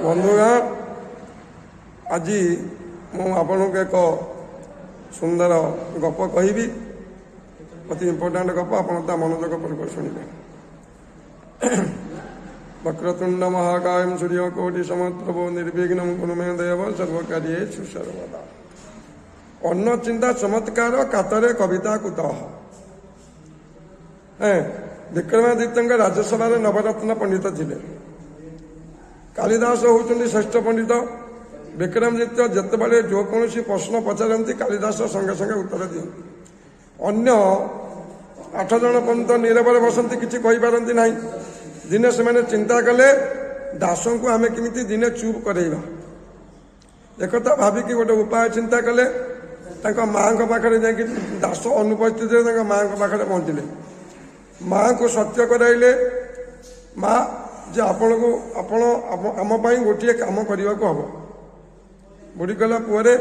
बंधुगण आज मुझे एक सुंदर गप कहि अति इम्पोर्टाट गप आप मनोजग पूर्वक शुणे। वक्रतुंड महाकाय सूर्यकोटि समप्रभो निर्विघ्नं कुरु मे देव सर्वकार्येषु सर्वदा। अन्न चिंता चमत्कार कातरे कविता कुतः। विक्रमादित्य राज्यसभा नवरत्न पंडित थे। कालिदास होउछन्ति श्रेष्ठ पंडित। विक्रमादित्य जितेबाला जो कौन प्रश्न पचारती कालिदास संगे संगे उत्तर दियंती। अन्य 8 जन पर्यंत नीरव बसंती किसी कहींपारती ना। दिने से चिंता कले दास को आम केमी दिने चुप करवा एक भाविकी गोटे उपाय चिंता कले। माँ पाखे जा दास अनुपस्थित माँ पाखे पहुँचले। माँ को सत्य कराइले माँ जे आपण को आम गोटे कम करने को हम। बुढ़ी कहला पुअरे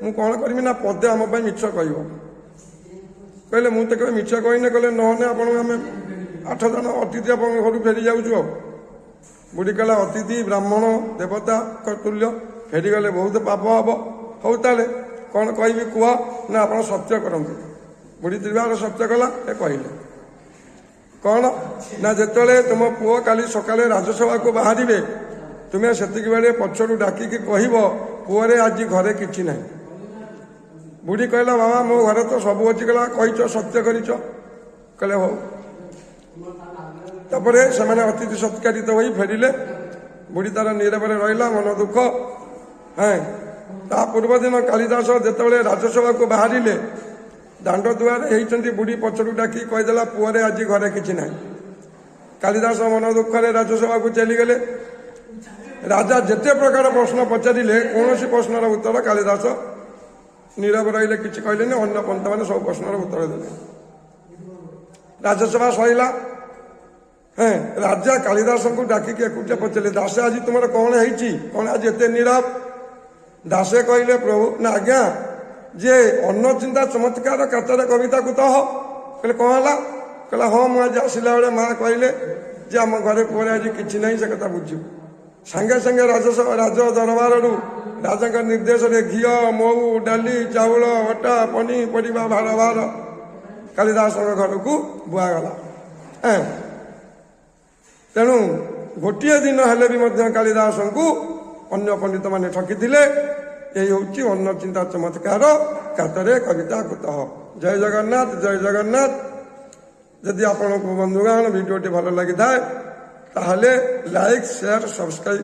मु कौन करी ना पदे आम मिछ कह कहले मुझे कहे मिछ कहने कहले नहने आप 8 जन अतिथि आप घर फेरी जाऊँ। बुढ़ी कहला अतिथि ब्राह्मण देवता तुल्य फेरी गले बहुत पाप हम। हौ ताले कौन कहि कह ना आप सत्य करते। बुढ़ी त्रिवार सत्य कला कहले कौन ना जिते तुम पुओ काली सकाले राज्यसभा को बाहर तुम्हें से बेले पछरू डाकिकी कह पुअरे आज घरे किसी ना। बुढ़ी कहला बाबा मो घरे तो सब अच्छी कहला कही सत्य कर कहले हो। तापर से अतिथि सत्कारित हो फेरिले। बुढ़ी तार नीरव रहा मन दुख। ता पूर्व दिन कालिदास जिते राज्यसभा को बाहर दांड दुआर होती बुढ़ी पछरू डाकी कहीदेला पुअरे आज घरे किसी ना। कालिदास मन दुखरे राज्यसभा को चलीगले। राजा जिते प्रकार प्रश्न पचारे कौन प्रश्नर उत्तर कालिदास नीरव रही किसी कहले अन्य पंथ मैंने सब प्रश्नर उत्तर देले। राज्यसभा सैला। राजा कालिदास को डाकिकी एकुटिया पचारे दासे आज तुम कौन है कौन आज एत नीरव। दासे कहले प्रभु ना आज्ञा जे अन्न चिंता चमत्कार कातर कविता कुतः कहले कौन है कहला हाँ मुझे आसला बेले माँ कहले जे आम घरे पुअरे आज किसी ना से कथा बुझू। सांगे सांगे राज्यसभा राज दरबार राजा निर्देश घी मऊ डाली चाउल अटा पनीपरिया भार भार कालिदास घर को बुआगला। तेणु गोटे दिन हेले भी कालिदास को अन्य पंडित मैंने ठकी यही हूँ अन्न चिंता चमत्कार कातरे कविता कुतः। जय जगन्नाथ जय जगन्नाथ। यदि आपण बंधुगण भिडियोटी भल लगी था लाइक शेयर सब्सक्राइब